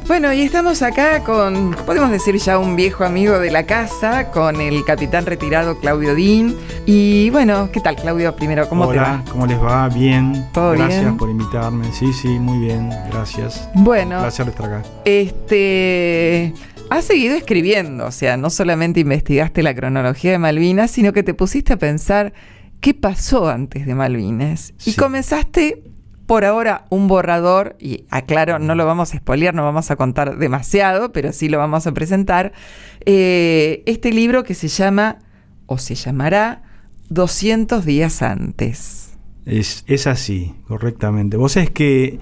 Bueno, y estamos acá con, podemos decir ya un viejo amigo de la casa, con el capitán retirado Claudio Din. Y bueno, ¿qué tal, Claudio? Primero, ¿cómo te va? Hola, ¿cómo les va? Bien. ¿Todo bien? Gracias por invitarme. Sí, muy bien. Gracias. Bueno. Un placer estar acá. Has seguido escribiendo, o sea, no solamente investigaste la cronología de Malvinas, sino que te pusiste a pensar qué pasó antes de Malvinas. Sí. Y comenzaste... Por ahora, un borrador, y aclaro, no lo vamos a spoilear, no vamos a contar demasiado, pero sí lo vamos a presentar. Este libro que se llama, o se llamará, 200 días antes. Es así, correctamente. Vos sabés que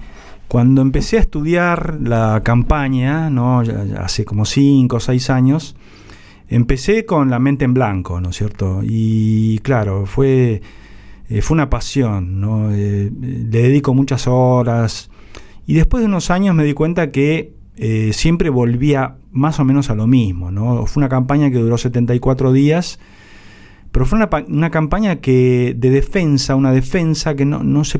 cuando empecé a estudiar la campaña, ¿no? Hace como 5 o 6 años, empecé con la mente en blanco, ¿no es cierto? Y claro, fue una pasión, ¿no? Le dedico muchas horas y después de unos años me di cuenta que siempre volvía más o menos a lo mismo, ¿no? Fue una campaña que duró 74 días, pero fue una campaña que de defensa, una defensa que no se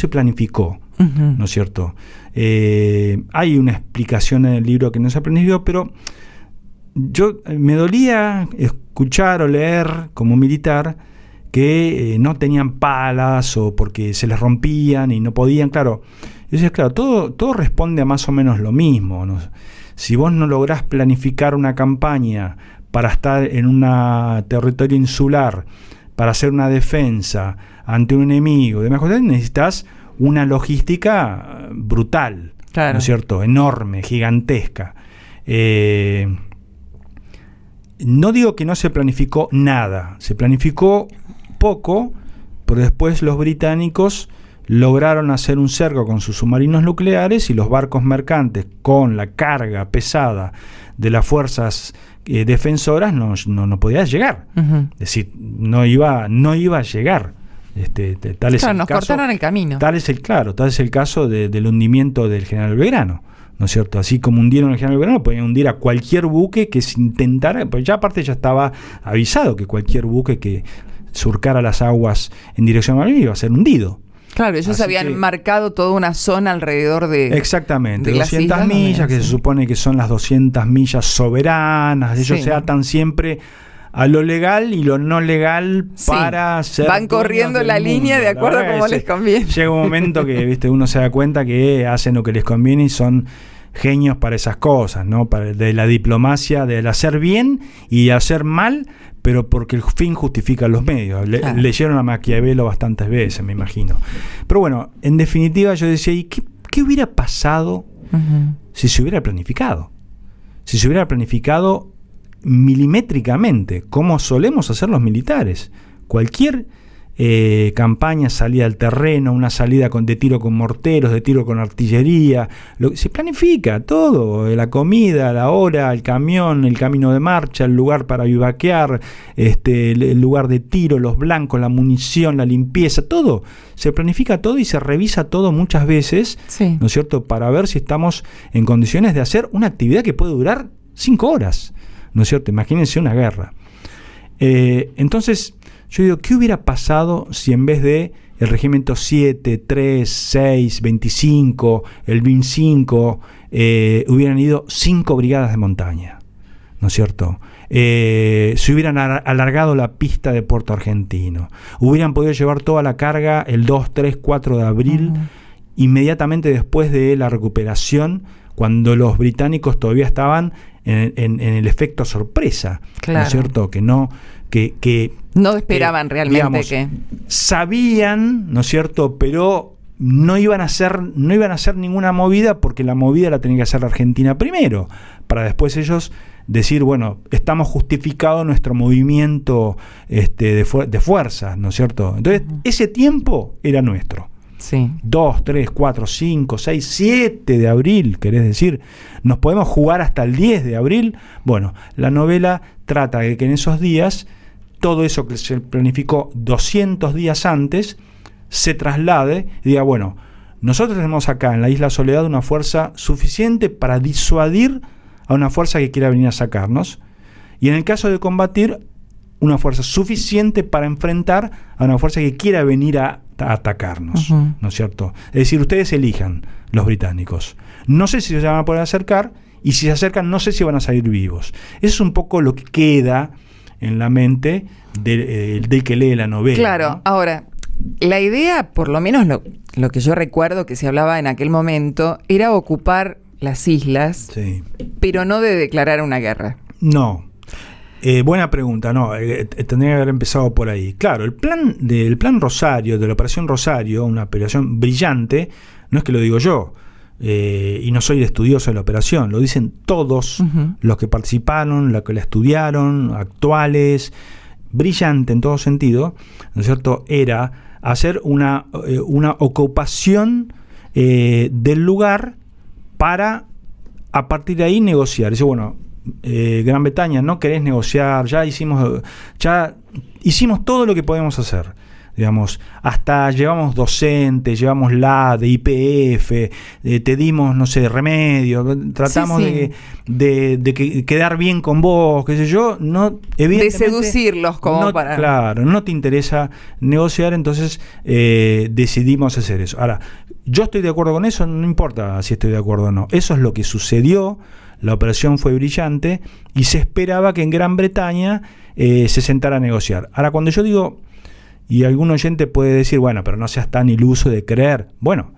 planificó, uh-huh. ¿No es cierto? Hay una explicación en el libro que no se planificó, pero me dolía escuchar o leer como militar que no tenían palas o porque se les rompían y no podían, claro. Entonces, claro, todo responde a más o menos lo mismo, ¿no? Si vos no lográs planificar una campaña para estar en un territorio insular, para hacer una defensa ante un enemigo, necesitas una logística brutal, claro. ¿No es cierto? Enorme, gigantesca. No digo que no se planificó nada, se planificó poco, pero después los británicos lograron hacer un cerco con sus submarinos nucleares y los barcos mercantes con la carga pesada de las fuerzas defensoras no podían llegar. Uh-huh. Es decir, no iba a llegar. Tal es el nos caso, cortaron el camino. Tal es el caso del hundimiento del general Belgrano, ¿no es cierto? Así como hundieron al general Belgrano, podían hundir a cualquier buque que se intentara, pues ya aparte ya estaba avisado que cualquier buque que surcara las aguas en dirección a Malvinas iba a ser hundido. Claro, ellos habían marcado toda una zona alrededor de... Exactamente, de 200 millas, que se supone que son las 200 millas soberanas. Ellos se atan siempre a lo legal y lo no legal para ser... Van corriendo la línea de acuerdo a cómo les conviene. Llega un momento que uno se da cuenta que hacen lo que les conviene y son genios para esas cosas, ¿no? De la diplomacia, del hacer bien y hacer mal, pero porque el fin justifica los medios. Claro. Leyeron a Maquiavelo bastantes veces, me imagino. Pero bueno, en definitiva yo decía, ¿y qué hubiera pasado uh-huh. si se hubiera planificado? Si se hubiera planificado milimétricamente, como solemos hacer los militares. Cualquier campaña, salida al terreno, una salida de tiro con morteros, de tiro con artillería, se planifica todo, la comida, la hora, el camión, el camino de marcha, el lugar para vivaquear, el lugar de tiro, los blancos, la munición, la limpieza, todo, se planifica todo y se revisa todo muchas veces, sí. ¿No es cierto?, para ver si estamos en condiciones de hacer una actividad que puede durar 5 horas, ¿no es cierto? Imagínense una guerra. Entonces, yo digo, ¿qué hubiera pasado si en vez de el regimiento 7, 3, 6, 25, el BIM 5, hubieran ido 5 brigadas de montaña? ¿No es cierto? Se hubieran alargado la pista de Puerto Argentino. Hubieran podido llevar toda la carga el 2, 3, 4 de abril, uh-huh. Inmediatamente después de la recuperación, cuando los británicos todavía estaban en el efecto sorpresa, claro. ¿No es cierto? Que no esperaban realmente, digamos, que sabían, ¿no es cierto?, pero no iban a hacer ninguna movida, porque la movida la tenía que hacer la Argentina primero, para después ellos decir, bueno, estamos justificado nuestro movimiento de fuerzas, ¿no es cierto? Entonces, uh-huh. Ese tiempo era nuestro. Sí. 2, 3, 4, 5, 6, 7 de abril, querés decir, nos podemos jugar hasta el 10 de abril. Bueno, la novela trata de que en esos días todo eso que se planificó 200 días antes se traslade y diga, bueno, nosotros tenemos acá en la Isla Soledad una fuerza suficiente para disuadir a una fuerza que quiera venir a sacarnos, y en el caso de combatir, una fuerza suficiente para enfrentar a una fuerza que quiera venir a atacarnos, uh-huh. ¿No es cierto? Es decir, ustedes elijan, los británicos. no sé si se van a poder acercar, y si se acercan no sé si van a salir vivos. Eso es un poco lo que queda en la mente del que lee la novela. Claro, ¿no? Ahora, la idea, por lo menos lo que yo recuerdo que se hablaba en aquel momento, era ocupar las islas, Sí. pero no de declarar una guerra. No. Buena pregunta, no, tendría que haber empezado por ahí. Claro, el plan Rosario, de la Operación Rosario, una operación brillante, no es que lo digo yo, y no soy estudioso de la operación, lo dicen todos los que participaron, los que la estudiaron, actuales, brillante en todo sentido, ¿no es cierto? Era hacer una ocupación del lugar para, a partir de ahí, negociar. Dice, bueno, Gran Bretaña, no querés negociar, ya hicimos todo lo que podemos hacer, digamos, hasta llevamos docentes, llevamos de IPF, te dimos, no sé, remedio, tratamos de quedar bien con vos, qué sé yo, no, evidentemente, de seducirlos como para... Claro, no te interesa negociar, entonces decidimos hacer eso. Ahora, yo estoy de acuerdo con eso, no importa si estoy de acuerdo o no, eso es lo que sucedió. La operación fue brillante y se esperaba que en Gran Bretaña se sentara a negociar. Ahora, cuando yo digo, y algún oyente puede decir, bueno, pero no seas tan iluso de creer. Bueno,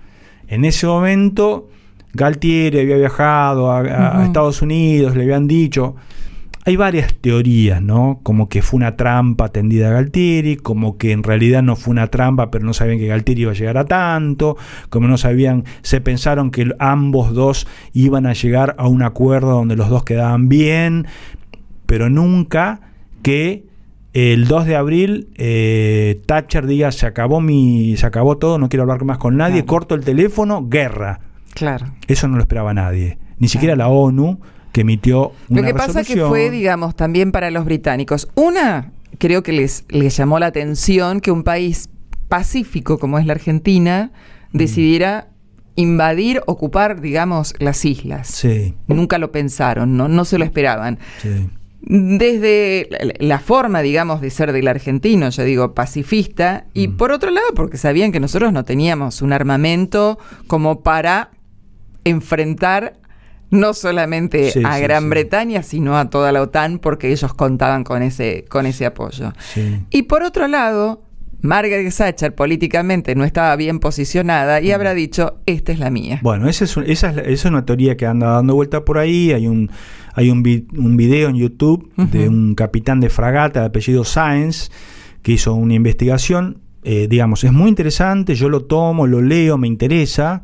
en ese momento Galtieri había viajado a Estados Unidos, le habían dicho... Hay varias teorías, ¿no? Como que fue una trampa tendida a Galtieri, como que en realidad no fue una trampa, pero no sabían que Galtieri iba a llegar a tanto, como no sabían, se pensaron que ambos dos iban a llegar a un acuerdo donde los dos quedaban bien, pero nunca que el 2 de abril Thatcher diga, se acabó todo, no quiero hablar más con nadie, claro. Corto el teléfono, guerra. Claro. Eso no lo esperaba nadie, ni siquiera la ONU, que emitió una Lo que pasa resolución. que fue, digamos, también para los británicos. Creo que les llamó la atención que un país pacífico como es la Argentina decidiera invadir, ocupar, digamos, las islas. Sí. Nunca lo pensaron, no se lo esperaban. Sí. Desde la forma, digamos, de ser del argentino, yo digo, pacifista, y por otro lado, porque sabían que nosotros no teníamos un armamento como para enfrentar no solamente a Gran Bretaña, sino a toda la OTAN, porque ellos contaban con ese apoyo. Sí. Y por otro lado, Margaret Thatcher políticamente no estaba bien posicionada y habrá dicho, esta es la mía. Bueno, esa es una teoría que anda dando vuelta por ahí. Hay un video en YouTube de un capitán de fragata de apellido Sáenz que hizo una investigación. Digamos, es muy interesante, yo lo tomo, lo leo, me interesa,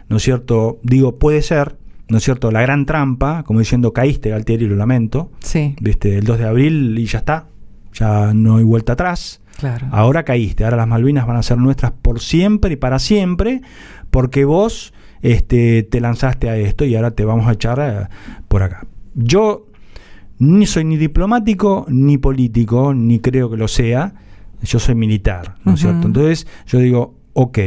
¿no es cierto? Digo, puede ser, ¿no es cierto? La gran trampa, como diciendo, caíste, Galtieri, lo lamento. Sí. ¿Viste? El 2 de abril y ya está. Ya no hay vuelta atrás. Claro. Ahora caíste. Ahora las Malvinas van a ser nuestras por siempre y para siempre, porque vos te lanzaste a esto y ahora te vamos a echar por acá. Yo ni soy ni diplomático, ni político, ni creo que lo sea. Yo soy militar, ¿no es cierto? Entonces yo digo, ok,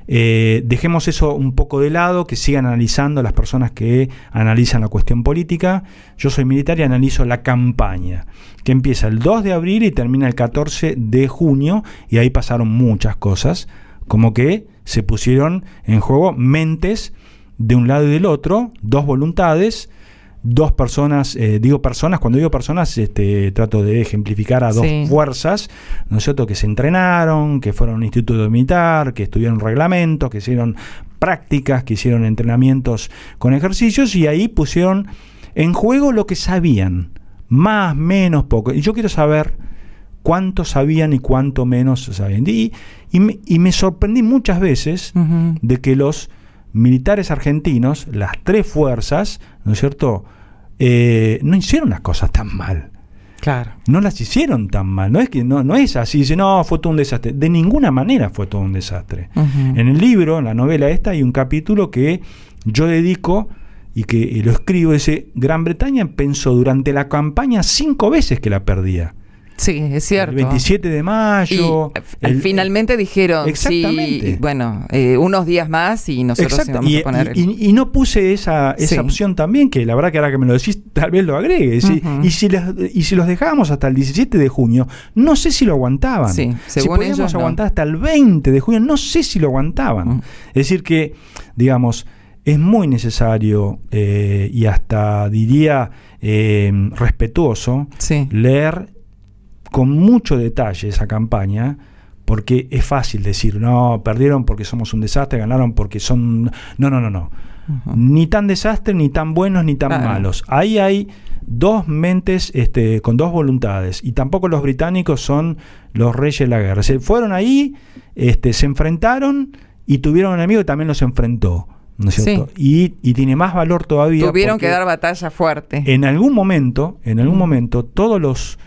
dejemos eso un poco de lado, que sigan analizando las personas que analizan la cuestión política. Yo soy militar y analizo la campaña, que empieza el 2 de abril y termina el 14 de junio, y ahí pasaron muchas cosas, como que se pusieron en juego mentes de un lado y del otro, dos voluntades, dos personas, cuando digo personas, trato de ejemplificar a dos fuerzas, ¿no es cierto?, que se entrenaron, que fueron a un instituto militar, que estudiaron reglamentos, que hicieron prácticas, que hicieron entrenamientos con ejercicios, y ahí pusieron en juego lo que sabían, más, menos, poco. Y yo quiero saber cuánto sabían y cuánto menos sabían. Y me sorprendí muchas veces de que los militares argentinos, las tres fuerzas, ¿no es cierto?, no hicieron las cosas tan mal. Claro. No las hicieron tan mal. No es que no es así, dice, no, fue todo un desastre. De ninguna manera fue todo un desastre. En el libro, en la novela esta, hay un capítulo que yo dedico y que lo escribo, dice, Gran Bretaña pensó durante la campaña 5 veces que la perdía. Sí, es cierto. El 27 de mayo. Finalmente dijeron, exactamente. Sí, bueno, unos días más y nosotros íbamos a poner... Y no puse esa opción también, que la verdad que ahora que me lo decís, tal vez lo agregue. Y si los dejábamos hasta el 17 de junio, no sé si lo aguantaban. Sí, si podíamos ellos, aguantar hasta el 20 de junio, no sé si lo aguantaban. Es decir que, digamos, es muy necesario y hasta diría respetuoso leer con mucho detalle esa campaña, porque es fácil decir, no, perdieron porque somos un desastre, ganaron porque son... No. Uh-huh. Ni tan desastre, ni tan buenos, ni tan malos. Ahí hay dos mentes con dos voluntades, y tampoco los británicos son los reyes de la guerra. Se fueron ahí, se enfrentaron y tuvieron un enemigo que también los enfrentó, ¿no es cierto? Y tiene más valor todavía. Tuvieron que dar batalla fuerte. En algún momento, todos los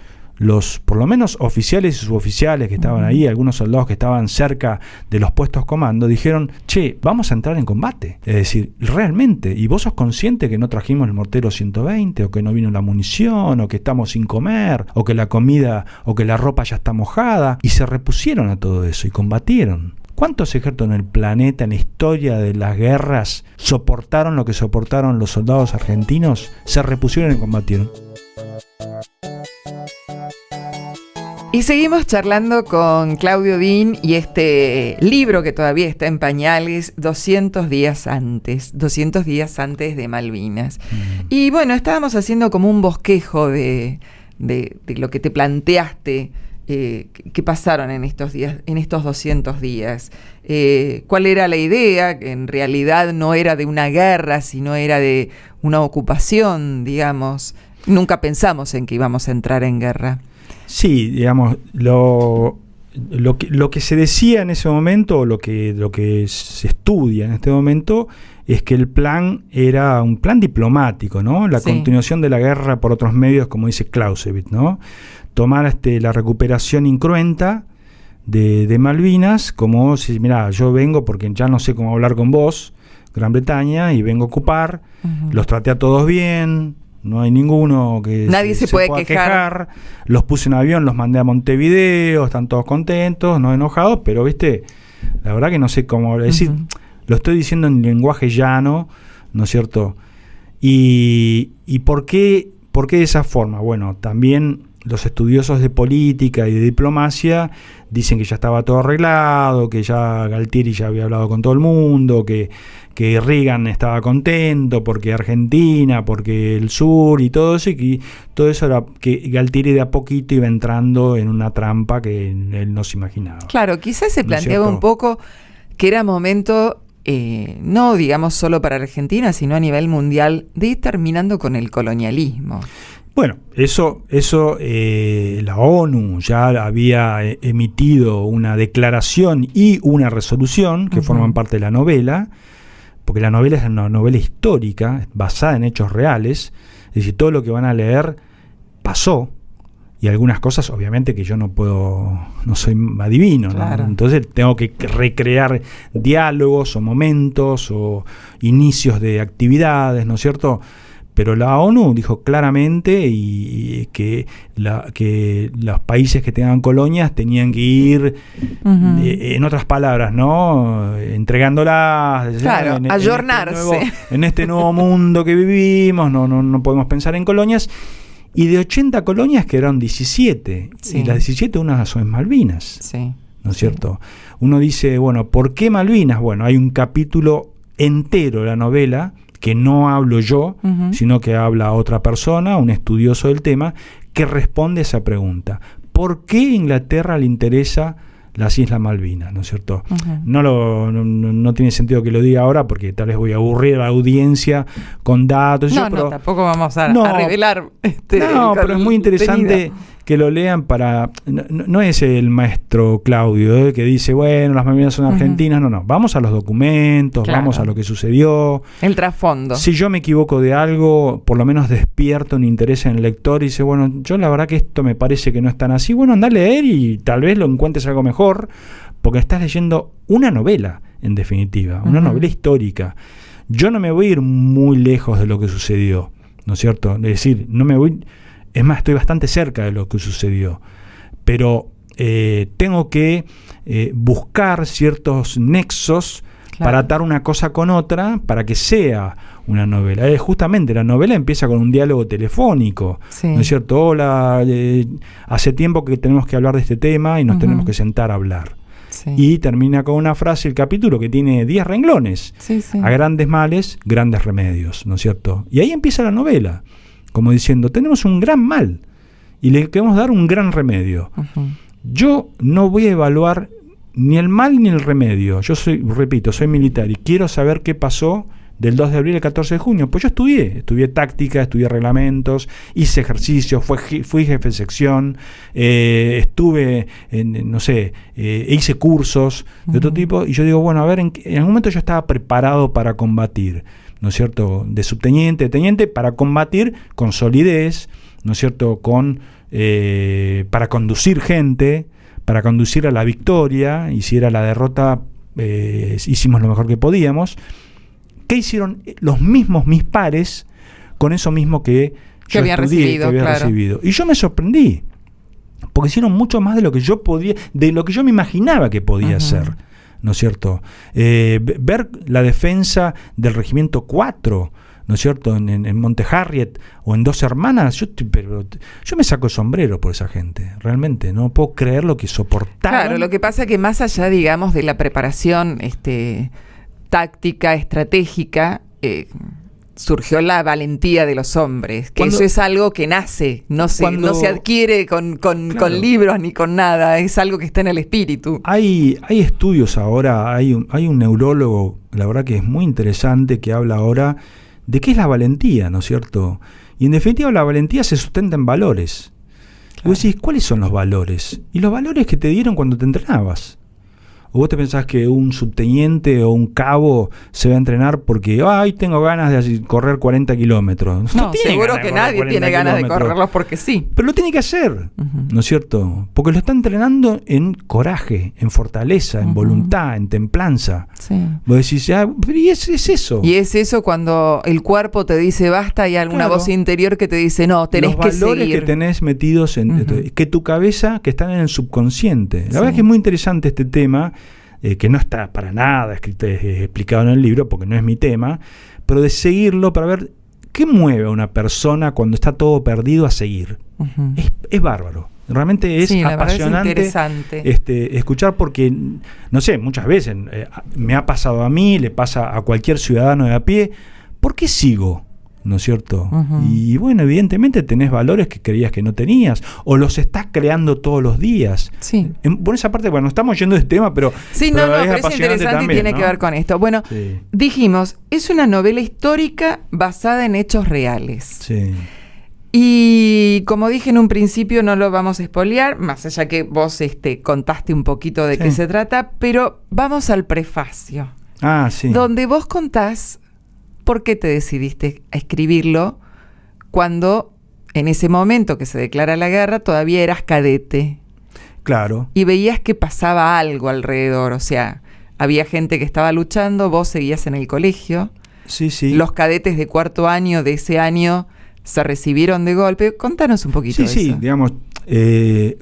por lo menos oficiales y suboficiales que estaban ahí, algunos soldados que estaban cerca de los puestos comando, dijeron, che, vamos a entrar en combate. Es decir, realmente, ¿y vos sos consciente que no trajimos el mortero 120, o que no vino la munición, o que estamos sin comer, o que la comida, o que la ropa ya está mojada? Y se repusieron a todo eso y combatieron. ¿Cuántos ejércitos en el planeta, en la historia de las guerras, soportaron lo que soportaron los soldados argentinos? Se repusieron y combatieron. Y seguimos charlando con Claudio Din y este libro que todavía está en pañales, 200 días antes de Malvinas. Y bueno, estábamos haciendo como un bosquejo de lo que te planteaste, que pasaron en estos días, en estos 200 días. ¿Cuál era la idea? Que en realidad no era de una guerra, sino era de una ocupación, digamos. Nunca pensamos en que íbamos a entrar en guerra. Sí, digamos, lo que se decía en ese momento, o lo que se estudia en este momento, es que el plan era un plan diplomático, ¿no? La continuación de la guerra por otros medios, como dice Clausewitz, ¿no? Tomar la recuperación incruenta de Malvinas, como si, mirá, yo vengo porque ya no sé cómo hablar con vos, Gran Bretaña, y vengo a ocupar, los traté a todos bien. No hay ninguno que nadie se puede quejar. Los puse en avión, los mandé a Montevideo, están todos contentos, no enojados, pero viste, la verdad que no sé cómo decir. Lo estoy diciendo en lenguaje llano, ¿no es cierto? ¿Y por qué de esa forma? Bueno, también los estudiosos de política y de diplomacia dicen que ya estaba todo arreglado, que ya Galtieri ya había hablado con todo el mundo, que Reagan estaba contento porque Argentina, porque el sur y todo eso, y que todo eso era que Galtieri de a poquito iba entrando en una trampa que él no se imaginaba. Claro, quizás se planteaba un poco que era momento, no digamos solo para Argentina, sino a nivel mundial, de ir terminando con el colonialismo. Bueno, eso la ONU ya había emitido una declaración y una resolución que forman parte de la novela, porque la novela es una novela histórica, basada en hechos reales, es decir, todo lo que van a leer pasó, y algunas cosas obviamente que yo no soy adivino, claro, ¿no? Entonces tengo que recrear diálogos o momentos o inicios de actividades, ¿no es cierto? Pero la ONU dijo claramente que los países que tengan colonias tenían que ir, en otras palabras, ¿no? Entregándolas. Claro, ayornarse. En este nuevo mundo que vivimos, no podemos pensar en colonias. Y de 80 colonias quedaron 17. Sí. Y las 17 unas son Malvinas. Sí. ¿No es cierto? Uno dice, bueno, ¿por qué Malvinas? Bueno, hay un capítulo entero de la novela que no hablo yo, sino que habla otra persona, un estudioso del tema, que responde a esa pregunta. ¿Por qué a Inglaterra le interesa las Islas Malvinas? ¿No es cierto? No tiene sentido que lo diga ahora, porque tal vez voy a aburrir a la audiencia con datos. Pero tampoco vamos a revelar pero es muy interesante que lo lean para... No es el maestro Claudio que dice, bueno, las Malvinas son argentinas. No. Vamos a los documentos, claro, vamos a lo que sucedió. El trasfondo. Si yo me equivoco de algo, por lo menos despierto un interés en el lector y dice, bueno, yo la verdad que esto me parece que no es tan así. Bueno, anda a leer y tal vez lo encuentres algo mejor, porque estás leyendo una novela, en definitiva, una novela histórica. Yo no me voy a ir muy lejos de lo que sucedió, ¿no es cierto? Es decir, no me voy... Es más, estoy bastante cerca de lo que sucedió, pero tengo que buscar ciertos nexos, claro, para atar una cosa con otra para que sea una novela. Justamente la novela empieza con un diálogo telefónico, ¿no es cierto? Hola, hace tiempo que tenemos que hablar de este tema y nos tenemos que sentar a hablar. Sí. Y termina con una frase, el capítulo, que tiene 10 renglones. Sí, sí. A grandes males, grandes remedios, ¿no es cierto? Y ahí empieza la novela, como diciendo, tenemos un gran mal y le queremos dar un gran remedio. Uh-huh. Yo no voy a evaluar ni el mal ni el remedio. Yo soy militar y quiero saber qué pasó del 2 de abril al 14 de junio. Pues yo estudié táctica, estudié reglamentos, hice ejercicios, fui jefe de sección, estuve, hice cursos de otro tipo, y yo digo, bueno, a ver, en algún momento yo estaba preparado para combatir, ¿no es cierto?, de subteniente, de teniente, para combatir con solidez, ¿no es cierto?, para conducir gente, para conducir a la victoria, y si era la derrota, hicimos lo mejor que podíamos. ¿Qué hicieron los mismos mis pares con eso mismo que yo había recibido? Y yo me sorprendí, porque hicieron mucho más de lo que yo podía, de lo que yo me imaginaba que podía hacer, ¿no es cierto? Ver la defensa del Regimiento 4, ¿no es cierto?, en Monte Harriet o en Dos Hermanas, yo me saco el sombrero por esa gente, realmente, no puedo creer lo que soportaron. Claro, lo que pasa es que más allá, digamos, de la preparación táctica, estratégica, surgió la valentía de los hombres, que eso es algo que nace, no se adquiere con libros ni con nada, es algo que está en el espíritu. Hay estudios ahora, hay un neurólogo, la verdad que es muy interesante, que habla ahora de qué es la valentía, ¿no es cierto? Y en definitiva la valentía se sustenta en valores. Claro. Y vos decís, ¿cuáles son los valores? Y los valores que te dieron cuando te entrenabas. ¿O vos te pensás que un subteniente o un cabo se va a entrenar porque tengo ganas de correr 40 kilómetros? No, seguro que nadie tiene ganas de correrlos porque sí. Pero lo tiene que hacer, ¿no es cierto? Porque lo está entrenando en coraje, en fortaleza, en voluntad, en templanza. Sí. Vos decís, pero ¿y es eso? Y es eso cuando el cuerpo te dice basta y alguna voz interior que te dice no, tenés que seguir. Los valores que tenés metidos que tu cabeza, que están en el subconsciente. La verdad es que es muy interesante este tema, que no está para nada explicado en el libro, porque no es mi tema, pero de seguirlo para ver qué mueve a una persona cuando está todo perdido a seguir. Es bárbaro. Realmente es apasionante escuchar, porque, no sé, muchas veces me ha pasado a mí, le pasa a cualquier ciudadano de a pie. ¿Por qué sigo? ¿No es cierto? Y bueno, evidentemente tenés valores que creías que no tenías, o los estás creando todos los días. Sí. Por esa parte, bueno, estamos yendo de este tema, pero sí, pero es interesante también, y tiene que ver con esto. Bueno, dijimos, es una novela histórica basada en hechos reales. Sí. Y como dije en un principio, no lo vamos a spoilear, más allá que vos contaste un poquito de qué se trata, pero vamos al prefacio. Sí. Donde vos contás por qué te decidiste a escribirlo cuando en ese momento que se declara la guerra todavía eras cadete. Claro. Y veías que pasaba algo alrededor, o sea, había gente que estaba luchando, vos seguías en el colegio. Sí, sí. Los cadetes de cuarto año de ese año se recibieron de golpe. Contanos un poquito de eso. Sí, digamos,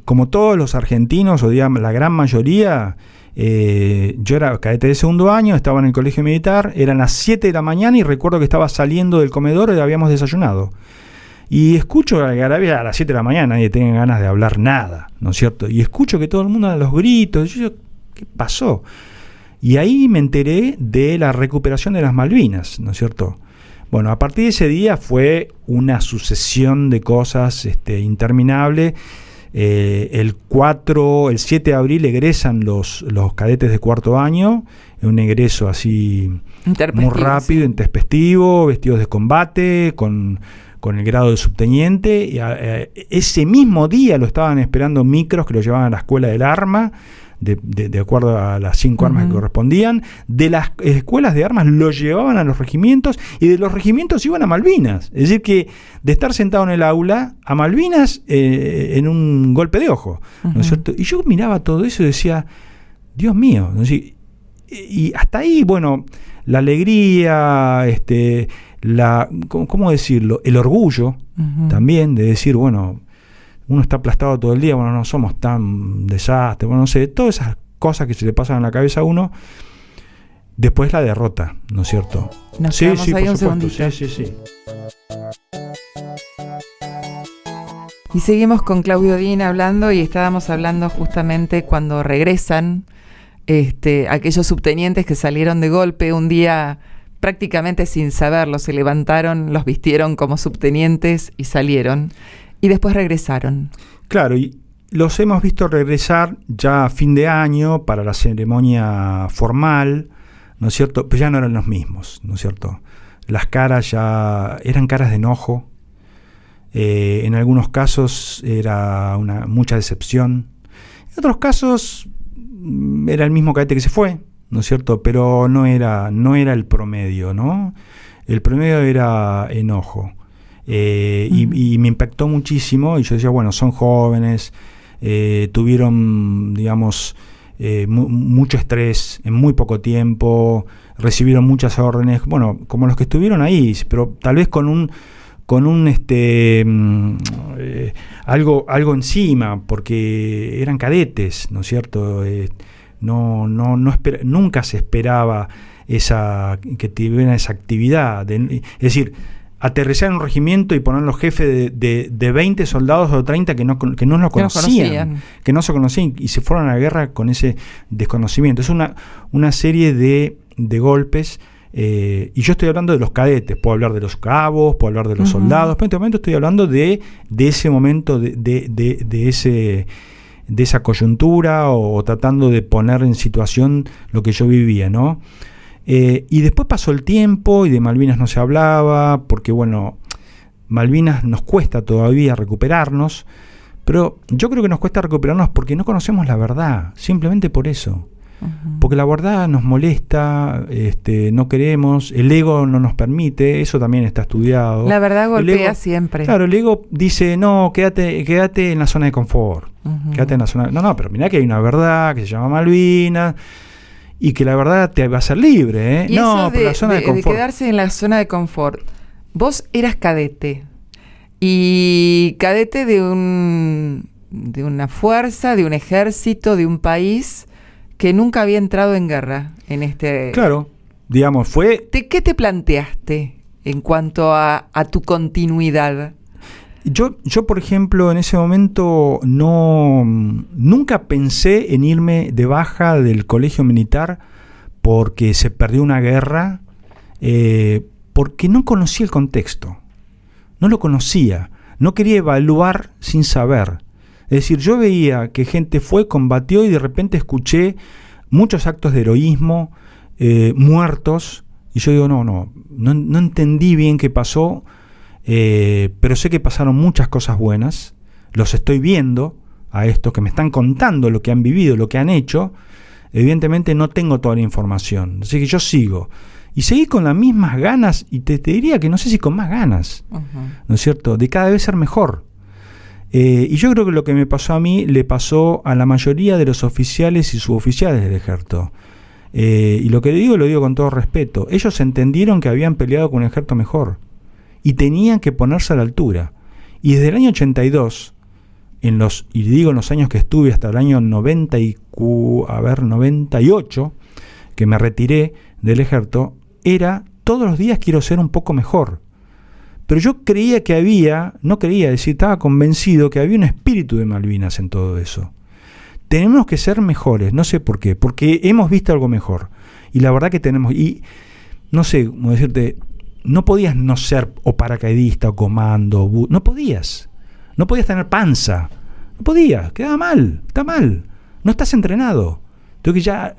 como todos los argentinos, o digamos la gran mayoría, yo era cadete de segundo año, estaba en el colegio militar, eran las 7 de la mañana y recuerdo que estaba saliendo del comedor y habíamos desayunado. Y escucho a las 7 de la mañana, nadie tenía ganas de hablar nada, ¿no es cierto? Y escucho que todo el mundo da los gritos, yo, ¿qué pasó? Y ahí me enteré de la recuperación de las Malvinas, ¿no es cierto? Bueno, a partir de ese día fue una sucesión de cosas interminable. El 7 de abril egresan los cadetes de cuarto año, un egreso así muy rápido, intempestivo, vestidos de combate, con el grado de subteniente. Y ese mismo día lo estaban esperando micros que lo llevaban a la escuela del arma, de acuerdo a las 5 armas que correspondían. De las escuelas de armas lo llevaban a los regimientos, y de los regimientos iban a Malvinas. Es decir, que de estar sentado en el aula a Malvinas en un golpe de ojo, ¿no es cierto? Y yo miraba todo eso y decía, Dios mío, ¿no? Y hasta ahí, bueno, la alegría, ¿cómo decirlo? El orgullo también de decir, bueno, uno está aplastado todo el día, bueno, no somos tan desastres, bueno, no sé, todas esas cosas que se le pasan en la cabeza a uno. Después la derrota, ¿no es cierto? Nos quedamos ahí un segundito. Sí. Y seguimos con Claudio Dín hablando, y estábamos hablando justamente cuando regresan aquellos subtenientes que salieron de golpe un día prácticamente sin saberlo, se levantaron, los vistieron como subtenientes y salieron, y después regresaron. Claro, y los hemos visto regresar ya a fin de año para la ceremonia formal, ¿no es cierto? Pero ya no eran los mismos, ¿no es cierto? Las caras ya eran caras de enojo, en algunos casos era mucha decepción, en otros casos era el mismo cadete que se fue, ¿no es cierto? Pero no era el promedio, ¿no? El promedio era enojo. Y me impactó muchísimo, y yo decía, bueno, son jóvenes, tuvieron, digamos, mucho estrés en muy poco tiempo, recibieron muchas órdenes, bueno, como los que estuvieron ahí, pero tal vez con algo encima, porque eran cadetes, ¿no es cierto? Nunca se esperaba que tuvieran esa actividad. Es decir, aterrizar en un regimiento y poner los jefes de 20 soldados o 30 que no lo conocían, que no se conocían y se fueron a la guerra con ese desconocimiento. Es una serie de golpes, y yo estoy hablando de los cadetes, puedo hablar de los cabos, puedo hablar de los soldados, pero en este momento estoy hablando de ese momento, de esa coyuntura, o tratando de poner en situación lo que yo vivía, ¿no? Y después pasó el tiempo y de Malvinas no se hablaba, porque bueno, Malvinas nos cuesta todavía recuperarnos, pero yo creo que nos cuesta recuperarnos porque no conocemos la verdad, simplemente por eso. Porque la verdad nos molesta, no queremos, el ego no nos permite, eso también está estudiado. La verdad golpea siempre. Claro, el ego dice, no, quédate en la zona de confort. Quédate en la zona. No, pero mirá que hay una verdad que se llama Malvinas, y que la verdad te va a hacer libre, ¿eh? Y no, pero la zona de confort. De quedarse en la zona de confort. Vos eras cadete. Y cadete de una fuerza, de un ejército, de un país que nunca había entrado en guerra en este... Claro, digamos, fue... ¿Qué te planteaste en cuanto a tu continuidad? Yo, por ejemplo, en ese momento nunca pensé en irme de baja del colegio militar porque se perdió una guerra, porque no conocía el contexto, no lo conocía, no quería evaluar sin saber. Es decir, yo veía que gente fue, combatió y de repente escuché muchos actos de heroísmo, muertos, y yo digo, no entendí bien qué pasó, pero sé que pasaron muchas cosas buenas, los estoy viendo a estos que me están contando lo que han vivido, lo que han hecho. Evidentemente no tengo toda la información, así que yo sigo. Y seguí con las mismas ganas, y te diría que no sé si con más ganas, ¿no es cierto?, de cada vez ser mejor. Y yo creo que lo que me pasó a mí le pasó a la mayoría de los oficiales y suboficiales del ejército. Y lo que digo, lo digo con todo respeto. Ellos entendieron que habían peleado con un ejército mejor y tenían que ponerse a la altura. Y desde el año 82, en los años que estuve hasta el año 98, que me retiré del ejército, era todos los días quiero ser un poco mejor. Pero yo creía que estaba convencido que había un espíritu de Malvinas en todo eso. Tenemos que ser mejores, no sé por qué, porque hemos visto algo mejor. Y la verdad que tenemos, y no sé cómo decirte, no podías no ser o paracaidista o comando, no podías tener panza, no podías, quedaba mal, está mal, no estás entrenado. Entonces ya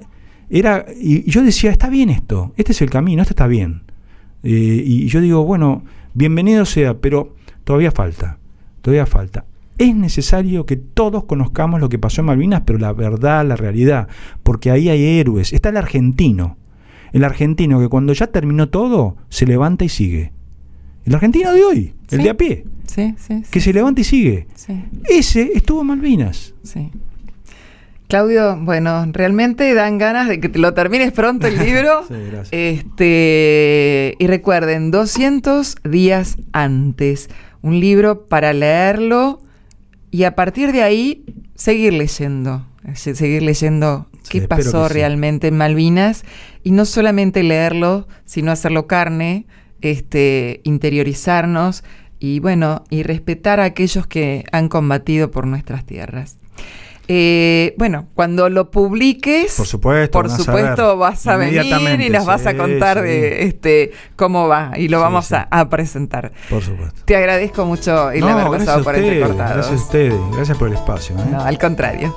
era, y yo decía, está bien esto, este es el camino, esto está bien. Y yo digo, bueno, bienvenido sea, pero todavía falta. Es necesario que todos conozcamos lo que pasó en Malvinas, pero la verdad, la realidad, porque ahí hay héroes. Está el argentino que cuando ya terminó todo, se levanta y sigue. El argentino de hoy, el de a pie, que se levanta y sigue. Sí. Ese estuvo en Malvinas. Sí. Claudio, bueno, realmente dan ganas de que te lo termines pronto el libro. Sí, gracias. Y recuerden, 200 días antes, un libro para leerlo y a partir de ahí seguir leyendo qué pasó realmente en Malvinas, y no solamente leerlo, sino hacerlo carne, interiorizarnos y bueno, y respetar a aquellos que han combatido por nuestras tierras. Bueno, cuando lo publiques, por supuesto vas a venir y nos vas a contar de cómo va y lo vamos a presentar. Por supuesto. Te agradezco mucho el haber pasado por Entrecortados. Gracias a ustedes, gracias por el espacio. No, al contrario.